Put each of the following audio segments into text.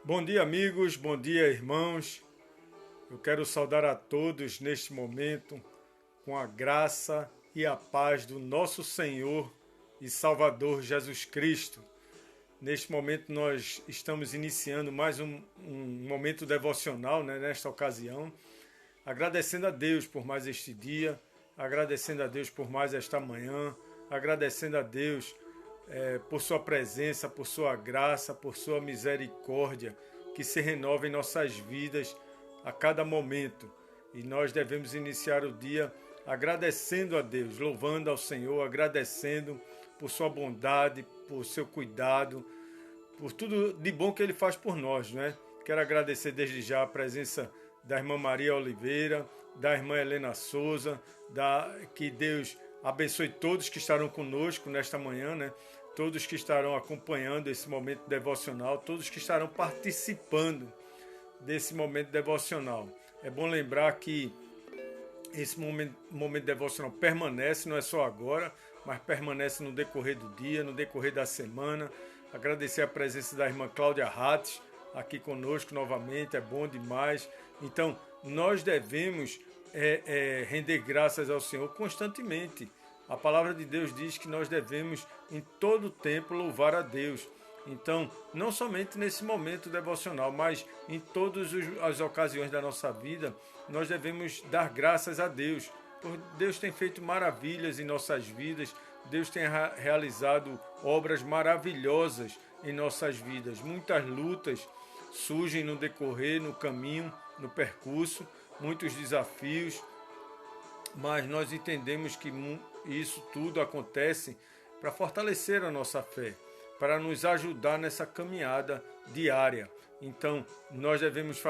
Bom dia, amigos, bom dia, irmãos. Eu quero saudar a todos neste momento com a graça e a paz do nosso Senhor e Salvador Jesus Cristo. Neste momento nós estamos iniciando mais um momento devocional, nesta ocasião, agradecendo a Deus por mais este dia, agradecendo a Deus por mais esta manhã, agradecendo a Deus por sua presença, por sua graça, por sua misericórdia, que se renova em nossas vidas a cada momento. E nós devemos iniciar o dia agradecendo a Deus, louvando ao Senhor, agradecendo por sua bondade, por seu cuidado, por tudo de bom que Ele faz por nós, né? Quero agradecer desde já a presença da irmã Maria Oliveira, da irmã Helena Souza, que Deus abençoe todos que estarão conosco nesta manhã, né? Todos que estarão acompanhando esse momento devocional, todos que estarão participando desse momento devocional. É bom lembrar que esse momento devocional permanece, não é só agora, mas permanece no decorrer do dia, no decorrer da semana. Agradecer a presença da irmã Cláudia Rates aqui conosco novamente, é bom demais. Então, nós devemos render graças ao Senhor constantemente. A palavra de Deus diz que nós devemos em todo tempo louvar a Deus. Então, não somente nesse momento devocional, mas em todas as ocasiões da nossa vida, nós devemos dar graças a Deus. Porque Deus tem feito maravilhas em nossas vidas, Deus tem realizado obras maravilhosas em nossas vidas. Muitas lutas surgem no decorrer, no caminho, no percurso, muitos desafios, mas nós entendemos que isso tudo acontece para fortalecer a nossa fé, para nos ajudar nessa caminhada diária. Então, nós devemos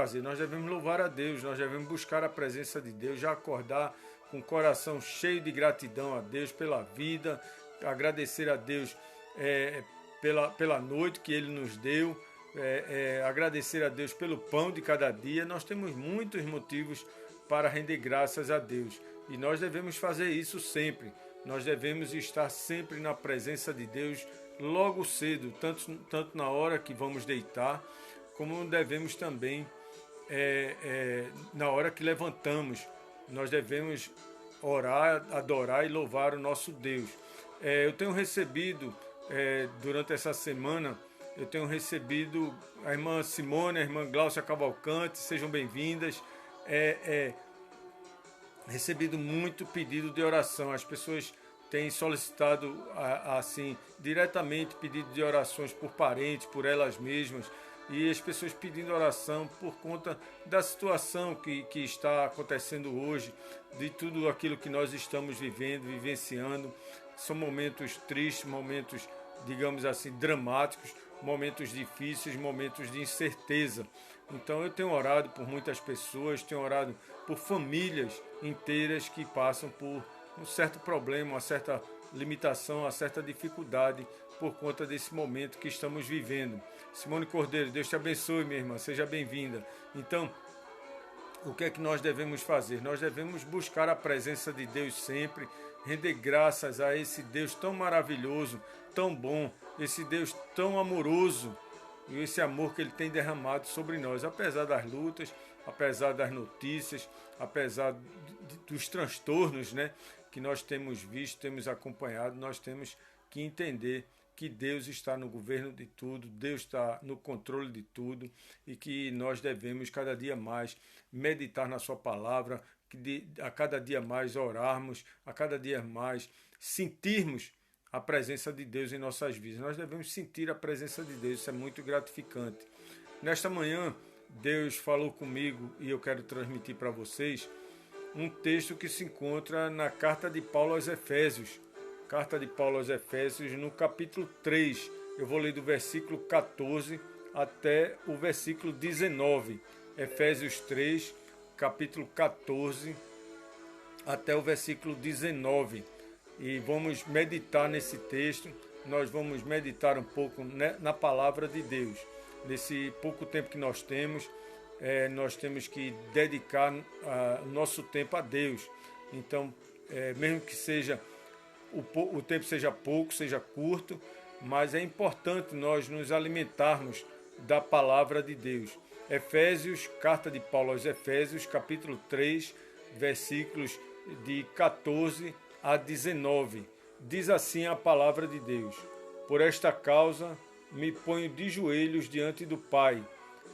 louvar a Deus, nós devemos buscar a presença de Deus, já acordar com o coração cheio de gratidão a Deus pela vida, agradecer a Deus pela noite que Ele nos deu, agradecer a Deus pelo pão de cada dia. Nós temos muitos motivos para render graças a Deus e nós devemos fazer isso sempre. Nós devemos estar sempre na presença de Deus logo cedo, tanto na hora que vamos deitar, como devemos também na hora que levantamos. Nós devemos orar, adorar e louvar o nosso Deus. Eu tenho recebido, durante essa semana, a irmã Simone, a irmã Gláucia Cavalcante, sejam bem-vindas. Recebido muito pedido de oração. As pessoas têm solicitado assim diretamente pedido de orações por parentes, por elas mesmas, e as pessoas pedindo oração por conta da situação que está acontecendo hoje, de tudo aquilo que nós estamos vivenciando. São momentos tristes, momentos, digamos assim, dramáticos, momentos difíceis, momentos de incerteza. Então eu tenho orado por muitas pessoas, tenho orado por famílias inteiras que passam por um certo problema, uma certa limitação, uma certa dificuldade por conta desse momento que estamos vivendo. Simone Cordeiro, Deus te abençoe, minha irmã, seja bem-vinda. Então, o que é que nós devemos fazer? Nós devemos buscar a presença de Deus sempre, render graças a esse Deus tão maravilhoso, tão bom, esse Deus tão amoroso, e esse amor que Ele tem derramado sobre nós, apesar das lutas, apesar das notícias, apesar dos transtornos, que nós temos visto, temos acompanhado. Nós temos que entender que Deus está no governo de tudo, Deus está no controle de tudo e que nós devemos cada dia mais meditar na sua palavra, a cada dia mais orarmos, a cada dia mais sentirmos a presença de Deus em nossas vidas. Nós devemos sentir a presença de Deus, isso é muito gratificante. Nesta manhã, Deus falou comigo e eu quero transmitir para vocês um texto que se encontra na carta de Paulo aos Efésios. Carta de Paulo aos Efésios, no capítulo 3. Eu vou ler do versículo 14 até o versículo 19. Efésios 3, capítulo 14 até o versículo 19. E vamos meditar nesse texto, nós vamos meditar um pouco na palavra de Deus. Nesse pouco tempo que nós temos que dedicar o nosso tempo a Deus. Então, mesmo que seja o tempo seja pouco, seja curto, mas é importante nós nos alimentarmos da palavra de Deus. Efésios, carta de Paulo aos Efésios, capítulo 3, versículos de 14 a 19. Diz assim a palavra de Deus: Por esta causa me ponho de joelhos diante do Pai,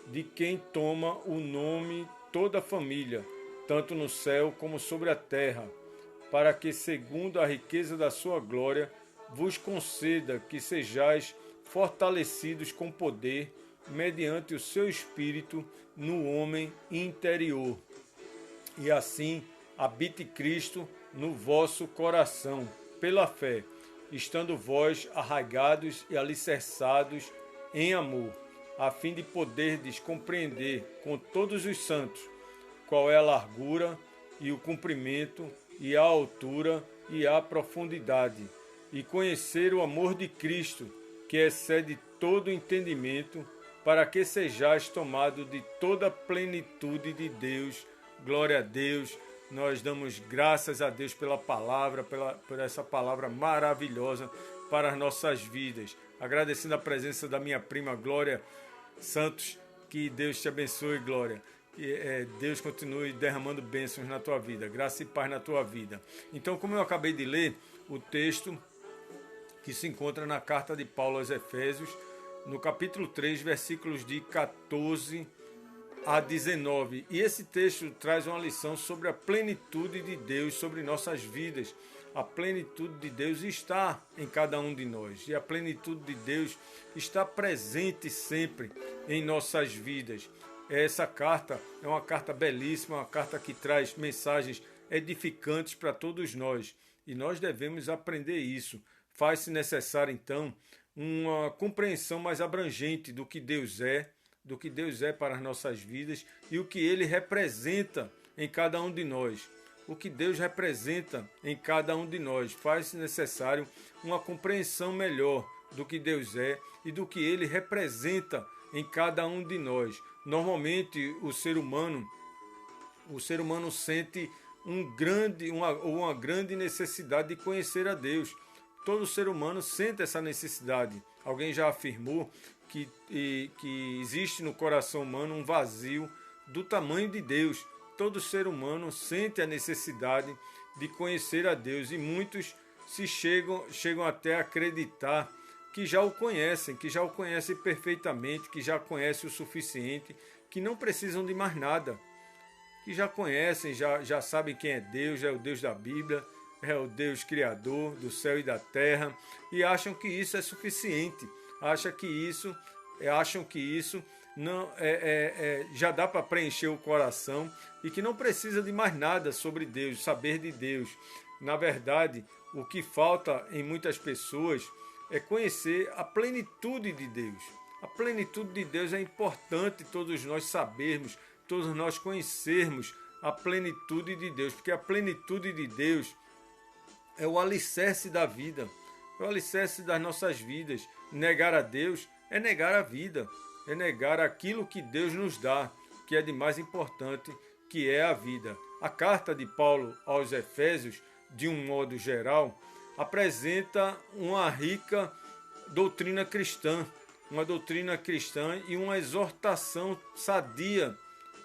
de quem toma o nome toda a família, tanto no céu como sobre a terra, para que, segundo a riqueza da sua glória, vos conceda que sejais fortalecidos com poder, mediante o seu Espírito, no homem interior. E assim habite Cristo no vosso coração, pela fé, estando vós arraigados e alicerçados em amor, a fim de poderdes compreender com todos os santos qual é a largura e o comprimento e a altura e a profundidade, e conhecer o amor de Cristo, que excede todo entendimento, para que sejais tomados de toda a plenitude de Deus. Glória a Deus. Nós damos graças a Deus pela palavra, por essa palavra maravilhosa para as nossas vidas. Agradecendo a presença da minha prima Glória Santos. Que Deus te abençoe, Glória. Que Deus continue derramando bênçãos na tua vida, graça e paz na tua vida. Então, como eu acabei de ler o texto que se encontra na carta de Paulo aos Efésios, no capítulo 3, versículos de 14 a 19. E esse texto traz uma lição sobre a plenitude de Deus sobre nossas vidas. A plenitude de Deus está em cada um de nós. E a plenitude de Deus está presente sempre em nossas vidas. Essa carta é uma carta belíssima, uma carta que traz mensagens edificantes para todos nós. E nós devemos aprender isso. Faz-se necessário, então, uma compreensão mais abrangente do que Deus é para as nossas vidas e o que Ele representa em cada um de nós. O que Deus representa em cada um de nós. Faz-se necessário uma compreensão melhor do que Deus é e do que Ele representa em cada um de nós. Normalmente, o ser humano sente uma grande necessidade de conhecer a Deus. Todo ser humano sente essa necessidade. Alguém já afirmou que existe no coração humano um vazio do tamanho de Deus. Todo ser humano sente a necessidade de conhecer a Deus e muitos chegam até a acreditar que já o conhecem perfeitamente, que já conhecem o suficiente, que não precisam de mais nada, que já conhecem, já sabem quem é Deus, é o Deus da Bíblia, é o Deus Criador do céu e da terra, e acham que isso é suficiente, acham que isso não já dá para preencher o coração e que não precisa de mais nada sobre Deus, saber de Deus. Na verdade, o que falta em muitas pessoas é conhecer a plenitude de Deus. A plenitude de Deus é importante todos nós sabermos, todos nós conhecermos a plenitude de Deus, porque a plenitude de Deus é o alicerce da vida, é o alicerce das nossas vidas. Negar a Deus é negar a vida, é negar aquilo que Deus nos dá, que é de mais importante, que é a vida. A carta de Paulo aos Efésios, de um modo geral, apresenta uma rica doutrina cristã, e uma exortação sadia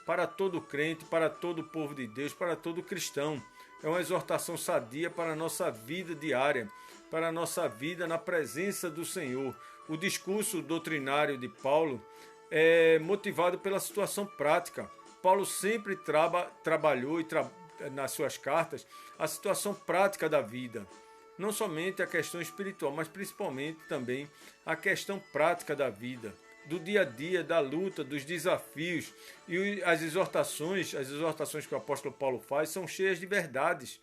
para todo crente, para todo povo de Deus, para todo cristão. É uma exortação sadia para a nossa vida diária, para a nossa vida na presença do Senhor. O discurso doutrinário de Paulo é motivado pela situação prática. Paulo sempre trabalhou nas suas cartas a situação prática da vida. Não somente a questão espiritual, mas principalmente também a questão prática da vida, do dia a dia, da luta, dos desafios. E as exortações que o apóstolo Paulo faz são cheias de verdades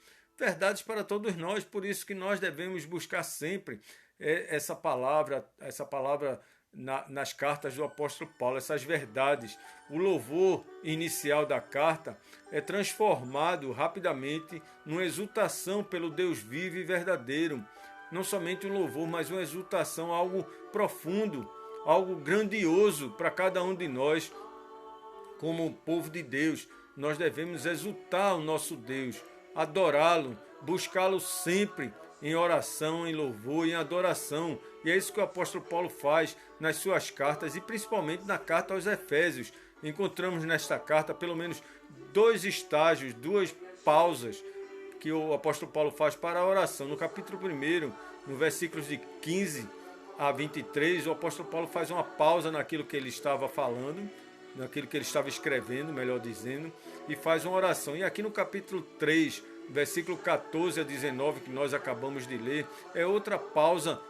para todos nós. Por isso que nós devemos buscar sempre essa palavra nas cartas do apóstolo Paulo, essas verdades. O louvor inicial da carta é transformado rapidamente numa exultação pelo Deus vivo e verdadeiro. Não somente um louvor, mas uma exultação, algo profundo, algo grandioso para cada um de nós. Como povo de Deus, nós devemos exultar o nosso Deus, adorá-lo, buscá-lo sempre em oração, em louvor, em adoração. E é isso que o apóstolo Paulo faz nas suas cartas e principalmente na carta aos Efésios. Encontramos nesta carta pelo menos 2 estágios, 2 pausas que o apóstolo Paulo faz para a oração. No capítulo 1, no versículos de 15 a 23, o apóstolo Paulo faz uma pausa naquilo que ele estava falando, naquilo que ele estava escrevendo, melhor dizendo, e faz uma oração. E aqui no capítulo 3, versículo 14 a 19, que nós acabamos de ler, é outra pausa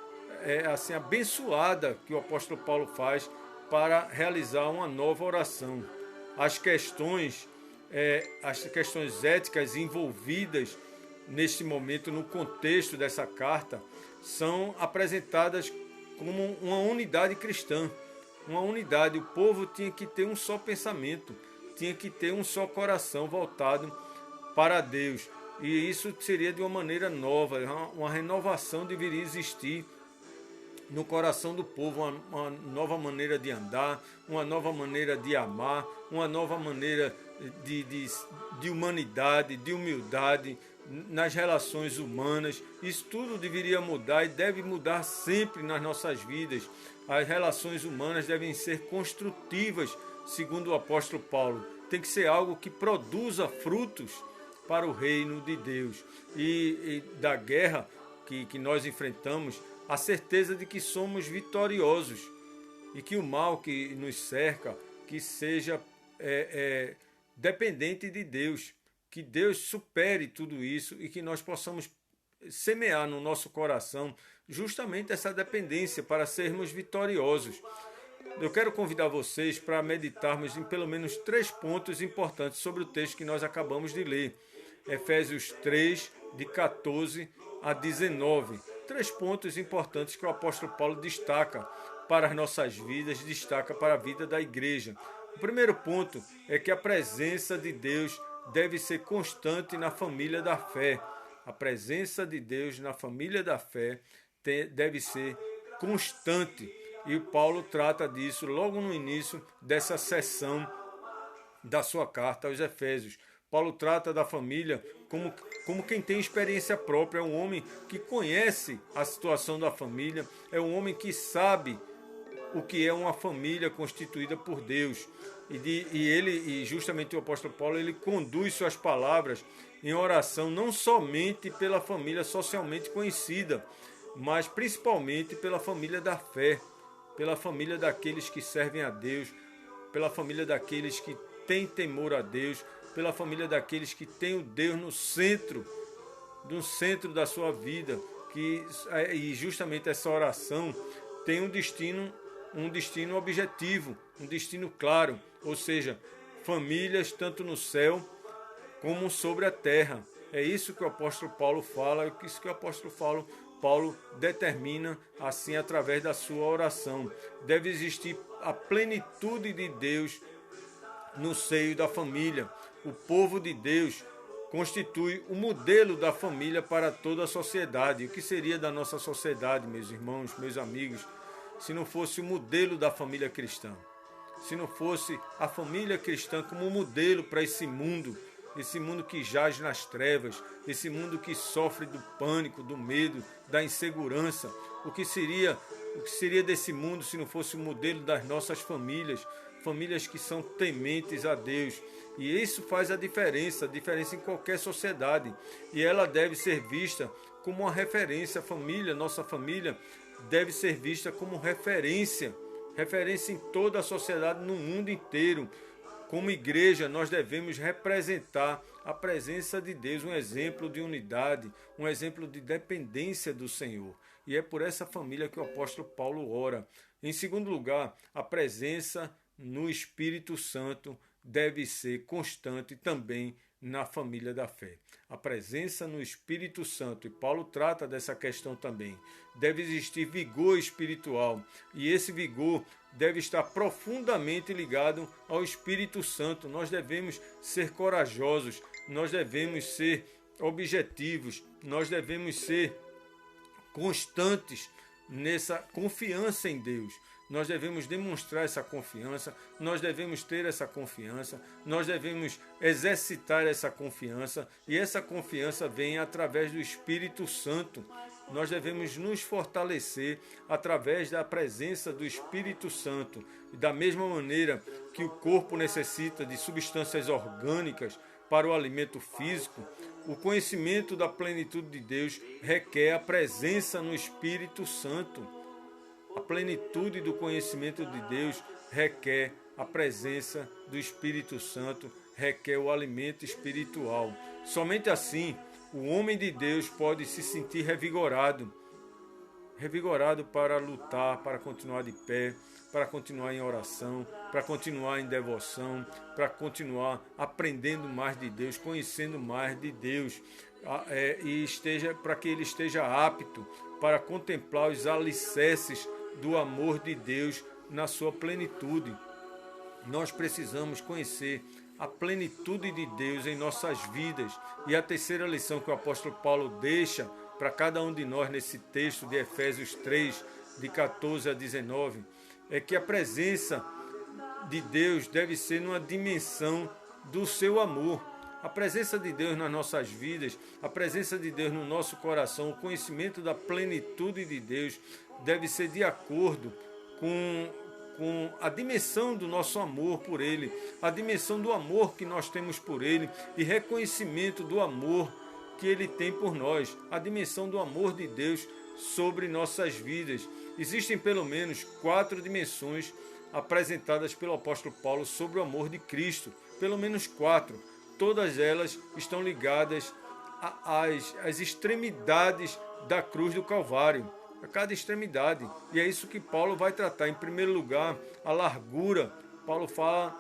assim abençoada que o apóstolo Paulo faz para realizar uma nova oração. As questões éticas envolvidas neste momento, no contexto dessa carta, são apresentadas como uma unidade cristã, uma unidade. O povo tinha que ter um só pensamento, tinha que ter um só coração voltado para Deus. E isso seria de uma maneira nova, uma renovação deveria existir no coração do povo, uma nova maneira de andar, uma nova maneira de amar, uma nova maneira de humanidade, de humildade nas relações humanas. Isso tudo deveria mudar e deve mudar sempre nas nossas vidas. As relações humanas devem ser construtivas, segundo o apóstolo Paulo. Tem que ser algo que produza frutos para o reino de Deus. E da guerra que nós enfrentamos, a certeza de que somos vitoriosos e que o mal que nos cerca, que seja dependente de Deus, que Deus supere tudo isso e que nós possamos semear no nosso coração justamente essa dependência para sermos vitoriosos. Eu quero convidar vocês para meditarmos em pelo menos 3 pontos importantes sobre o texto que nós acabamos de ler. Efésios 3, de 14 a 19. 3 pontos importantes que o apóstolo Paulo destaca para as nossas vidas, destaca para a vida da igreja. O primeiro ponto é que a presença de Deus deve ser constante na família da fé. A presença de Deus na família da fé deve ser constante. E o Paulo trata disso logo no início dessa sessão da sua carta aos Efésios. Paulo trata da família como quem tem experiência própria, é um homem que conhece a situação da família, é um homem que sabe o que é uma família constituída por Deus. E justamente o apóstolo Paulo, ele conduz suas palavras em oração não somente pela família socialmente conhecida, mas principalmente pela família da fé, pela família daqueles que servem a Deus, pela família daqueles que têm temor a Deus, pela família daqueles que têm o Deus no centro da sua vida. E justamente essa oração tem um destino objetivo, um destino claro, ou seja, famílias tanto no céu como sobre a terra. É isso que o apóstolo Paulo fala, é isso que o apóstolo Paulo determina assim através da sua oração. Deve existir a plenitude de Deus no seio da família. O povo de Deus constitui o modelo da família para toda a sociedade. O que seria da nossa sociedade, meus irmãos, meus amigos, se não fosse o modelo da família cristã? Se não fosse a família cristã como modelo para esse mundo que jaz nas trevas, esse mundo que sofre do pânico, do medo, da insegurança. O que seria desse mundo se não fosse o modelo das nossas famílias que são tementes a Deus? E isso faz a diferença em qualquer sociedade. E ela deve ser vista como uma referência. A família, nossa família, deve ser vista como referência em toda a sociedade, no mundo inteiro. Como igreja, nós devemos representar a presença de Deus, um exemplo de unidade, um exemplo de dependência do Senhor. E é por essa família que o apóstolo Paulo ora. Em segundo lugar, a presença no Espírito Santo deve ser constante também na família da fé. A presença no Espírito Santo, e Paulo trata dessa questão também. Deve existir vigor espiritual, e esse vigor deve estar profundamente ligado ao Espírito Santo. Nós devemos ser corajosos, nós devemos ser objetivos, nós devemos ser constantes nessa confiança em Deus. Nós devemos demonstrar essa confiança, nós devemos ter essa confiança, nós devemos exercitar essa confiança, e essa confiança vem através do Espírito Santo. Nós devemos nos fortalecer através da presença do Espírito Santo. E da mesma maneira que o corpo necessita de substâncias orgânicas para o alimento físico, o conhecimento da plenitude de Deus requer a presença no Espírito Santo. A plenitude do conhecimento de Deus requer a presença do Espírito Santo, requer o alimento espiritual. Somente assim o homem de Deus pode se sentir revigorado para lutar, para continuar de pé, para continuar em oração, para continuar em devoção, para continuar aprendendo mais de Deus, conhecendo mais de Deus, para que ele esteja apto para contemplar os alicerces do amor de Deus na sua plenitude. Nós precisamos conhecer a plenitude de Deus em nossas vidas. E a terceira lição que o apóstolo Paulo deixa para cada um de nós nesse texto de Efésios 3, de 14 a 19, é que a presença de Deus deve ser numa dimensão do seu amor. A presença de Deus nas nossas vidas, a presença de Deus no nosso coração, o conhecimento da plenitude de Deus deve ser de acordo com a dimensão do nosso amor por Ele, a dimensão do amor que nós temos por Ele e reconhecimento do amor que Ele tem por nós, a dimensão do amor de Deus sobre nossas vidas. Existem pelo menos 4 dimensões apresentadas pelo apóstolo Paulo sobre o amor de Cristo, pelo menos 4. Todas elas estão ligadas às extremidades da cruz do Calvário, a cada extremidade. E é isso que Paulo vai tratar. Em primeiro lugar, a largura. Paulo fala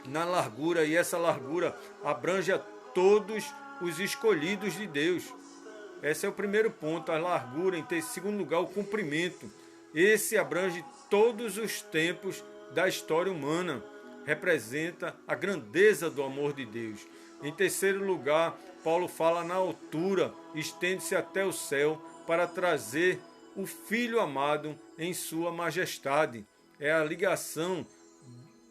na largura, e essa largura abrange a todos os escolhidos de Deus. Esse é o primeiro ponto, a largura. Em segundo lugar, o comprimento. Esse abrange todos os tempos da história humana. Representa a grandeza do amor de Deus. Em terceiro lugar, Paulo fala na altura, estende-se até o céu para trazer o Filho amado em sua majestade. É a ligação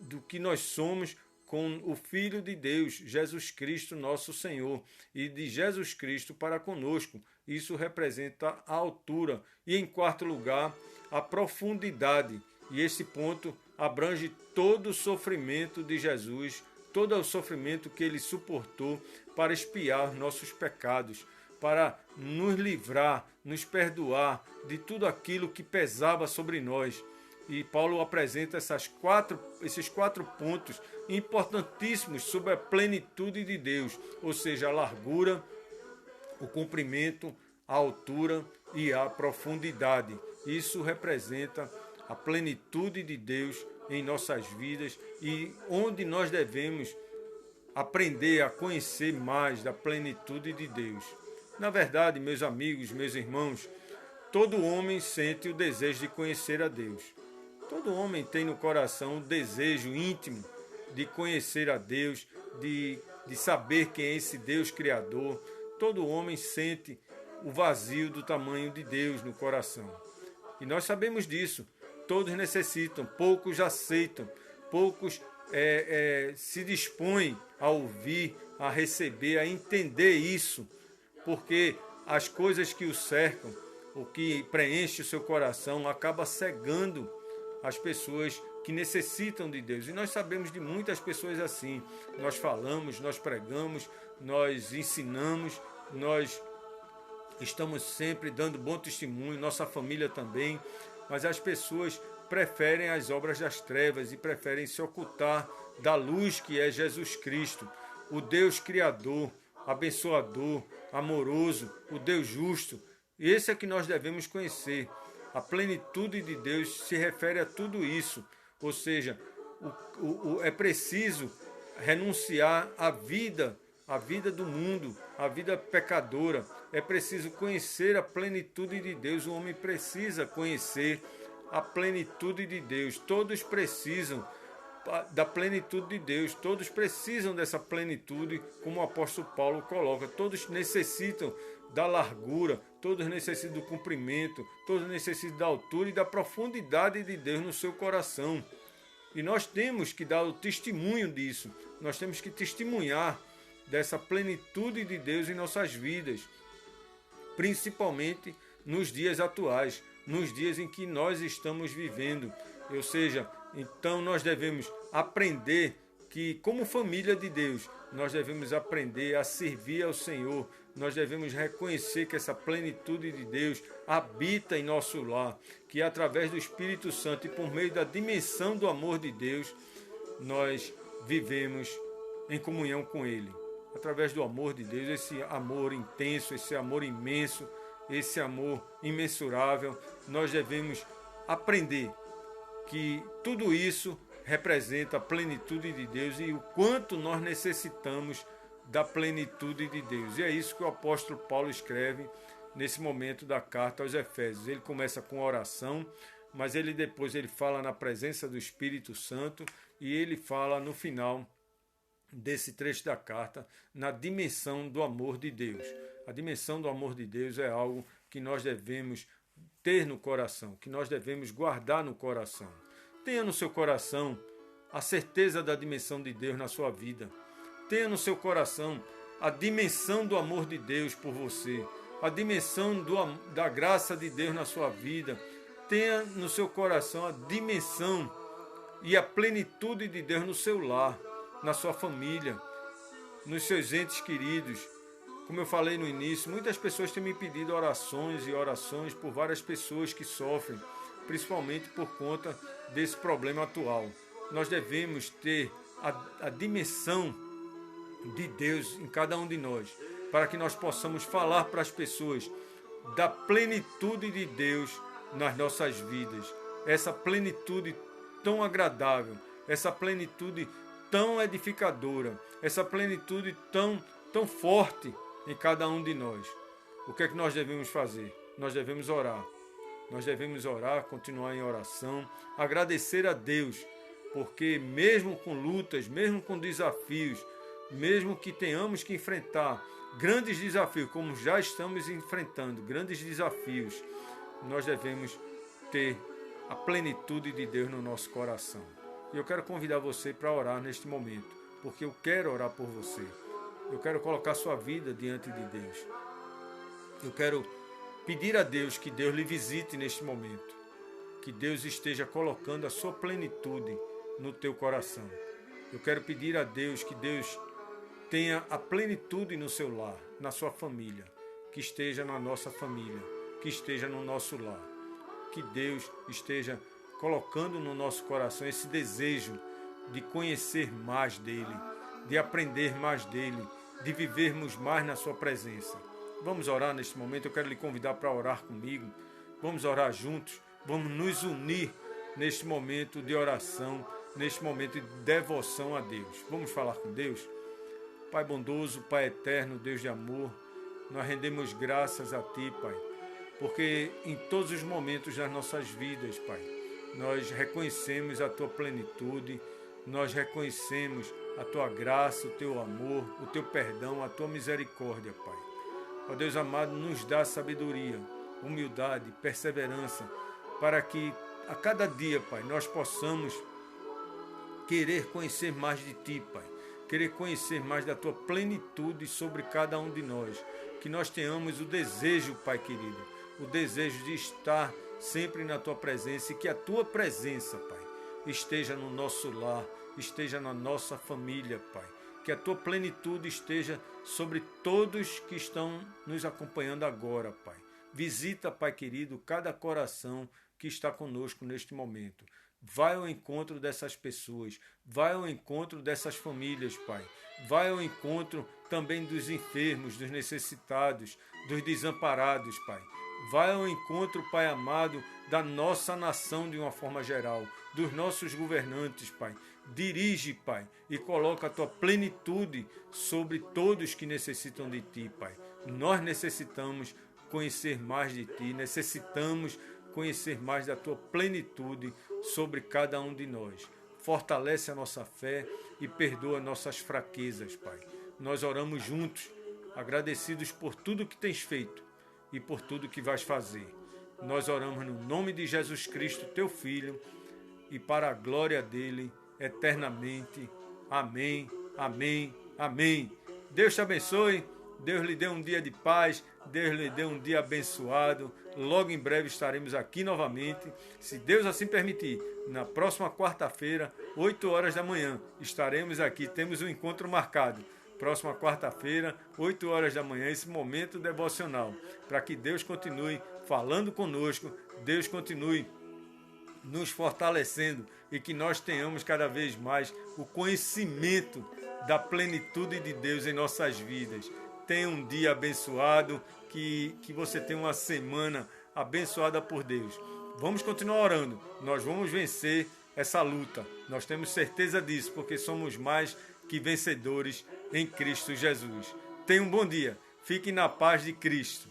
do que nós somos com o Filho de Deus, Jesus Cristo, nosso Senhor, e de Jesus Cristo para conosco. Isso representa a altura. E em quarto lugar, a profundidade. E esse ponto abrange todo o sofrimento de Jesus, todo o sofrimento que ele suportou para expiar nossos pecados, para nos livrar, nos perdoar de tudo aquilo que pesava sobre nós. E Paulo apresenta esses quatro pontos importantíssimos sobre a plenitude de Deus, ou seja, a largura, o comprimento, a altura e a profundidade. Isso representa a plenitude de Deus em nossas vidas e onde nós devemos aprender a conhecer mais da plenitude de Deus. Na verdade, meus amigos, meus irmãos, todo homem sente o desejo de conhecer a Deus. Todo homem tem no coração o desejo íntimo de conhecer a Deus, de saber quem é esse Deus Criador. Todo homem sente o vazio do tamanho de Deus no coração. E nós sabemos disso. Todos necessitam, poucos aceitam, poucos se dispõem a ouvir, a receber, a entender isso, porque as coisas que o cercam, o que preenche o seu coração, acaba cegando as pessoas que necessitam de Deus. E nós sabemos de muitas pessoas assim. Nós falamos, nós pregamos, nós ensinamos, nós estamos sempre dando bom testemunho, nossa família também, mas as pessoas preferem as obras das trevas e preferem se ocultar da luz que é Jesus Cristo, o Deus Criador, abençoador, amoroso, o Deus justo. Esse é que nós devemos conhecer. A plenitude de Deus se refere a tudo isso, ou seja, é preciso renunciar à vida do mundo, a vida pecadora. É preciso conhecer a plenitude de Deus. O homem precisa conhecer a plenitude de Deus. Todos precisam da plenitude de Deus. Todos precisam dessa plenitude, como o apóstolo Paulo coloca. Todos necessitam da largura, todos necessitam do comprimento, todos necessitam da altura e da profundidade de Deus no seu coração. E nós temos que dar o testemunho disso. Nós temos que testemunhar dessa plenitude de Deus em nossas vidas, principalmente nos dias atuais, nos dias em que nós estamos vivendo. Ou seja, então nós devemos aprender que, como família de Deus, nós devemos aprender a servir ao Senhor. Nós devemos reconhecer que essa plenitude de Deus habita em nosso lar, que através do Espírito Santo e por meio da dimensão do amor de Deus, nós vivemos em comunhão com Ele. Através do amor de Deus, esse amor intenso, esse amor imenso, esse amor imensurável, nós devemos aprender que tudo isso representa a plenitude de Deus e o quanto nós necessitamos da plenitude de Deus. E é isso que o apóstolo Paulo escreve nesse momento da carta aos Efésios. Ele começa com oração, mas depois ele fala na presença do Espírito Santo e ele fala no final desse trecho da carta na dimensão do amor de Deus. A dimensão do amor de Deus é algo que nós devemos ter no coração, que nós devemos guardar no coração. Tenha no seu coração a certeza da dimensão de Deus na sua vida. Tenha no seu coração a dimensão do amor de Deus por você, a dimensão da graça de Deus na sua vida. Tenha no seu coração a dimensão e a plenitude de Deus no seu lar, na sua família, nos seus entes queridos. Como eu falei no início, muitas pessoas têm me pedido orações e orações por várias pessoas que sofrem, principalmente por conta desse problema atual. Nós devemos ter a dimensão de Deus em cada um de nós, para que nós possamos falar para as pessoas da plenitude de Deus nas nossas vidas. Essa plenitude tão agradável, essa plenitude tão edificadora, essa plenitude tão forte em cada um de nós. O que é que nós devemos fazer? Nós devemos orar. Nós devemos orar, continuar em oração, agradecer a Deus, porque mesmo com lutas, mesmo com desafios, mesmo que tenhamos que enfrentar grandes desafios, como já estamos enfrentando, grandes desafios, nós devemos ter a plenitude de Deus no nosso coração. E eu quero convidar você para orar neste momento, porque eu quero orar por você. Eu quero colocar sua vida diante de Deus. Eu quero pedir a Deus que Deus lhe visite neste momento, que Deus esteja colocando a sua plenitude no teu coração. Eu quero pedir a Deus que Deus tenha a plenitude no seu lar, na sua família, que esteja na nossa família, que esteja no nosso lar. Que Deus esteja colocando no nosso coração esse desejo de conhecer mais dEle, de aprender mais dEle, de vivermos mais na sua presença. Vamos orar neste momento, eu quero lhe convidar para orar comigo. Vamos orar juntos, vamos nos unir neste momento de oração, neste momento de devoção a Deus. Vamos falar com Deus? Pai bondoso, Pai eterno, Deus de amor, nós rendemos graças a Ti, Pai, porque em todos os momentos das nossas vidas, Pai, nós reconhecemos a Tua plenitude, nós reconhecemos a Tua graça, o Teu amor, o Teu perdão, a Tua misericórdia, Pai. Ó Deus amado, nos dá sabedoria, humildade, perseverança, para que a cada dia, Pai, nós possamos querer conhecer mais de Ti, Pai, querer conhecer mais da Tua plenitude sobre cada um de nós, que nós tenhamos o desejo, Pai querido, o desejo de estar sempre na Tua presença e que a Tua presença, Pai, esteja no nosso lar, esteja na nossa família, Pai. Que a Tua plenitude esteja sobre todos que estão nos acompanhando agora, Pai. Visita, Pai querido, cada coração que está conosco neste momento. Vai ao encontro dessas pessoas, vai ao encontro dessas famílias, Pai. Vai ao encontro também dos enfermos, dos necessitados, dos desamparados, Pai. Vai ao encontro, Pai amado, da nossa nação de uma forma geral, dos nossos governantes, Pai. Dirige, Pai, e coloca a Tua plenitude sobre todos que necessitam de Ti, Pai. Nós necessitamos conhecer mais de Ti, necessitamos conhecer mais da Tua plenitude sobre cada um de nós. fortalece a nossa fé e perdoa nossas fraquezas, Pai. Nós oramos juntos, agradecidos por tudo que tens feito e por tudo que vais fazer. Nós oramos no nome de Jesus Cristo, teu Filho, e para a glória dele eternamente. Amém, amém, amém. Deus te abençoe, Deus lhe dê um dia de paz, Deus lhe dê um dia abençoado. Logo em breve estaremos aqui novamente, se Deus assim permitir. Na próxima quarta-feira, 8 horas da manhã, estaremos aqui, temos um encontro marcado. Próxima quarta-feira, 8 horas da manhã, esse momento devocional, para que Deus continue falando conosco, Deus continue nos fortalecendo e que nós tenhamos cada vez mais o conhecimento da plenitude de Deus em nossas vidas. Tenha um dia abençoado, que você tenha uma semana abençoada por Deus. Vamos continuar orando, nós vamos vencer essa luta. Nós temos certeza disso, porque somos mais que vencedores em Cristo Jesus. Tenha um bom dia, fique na paz de Cristo.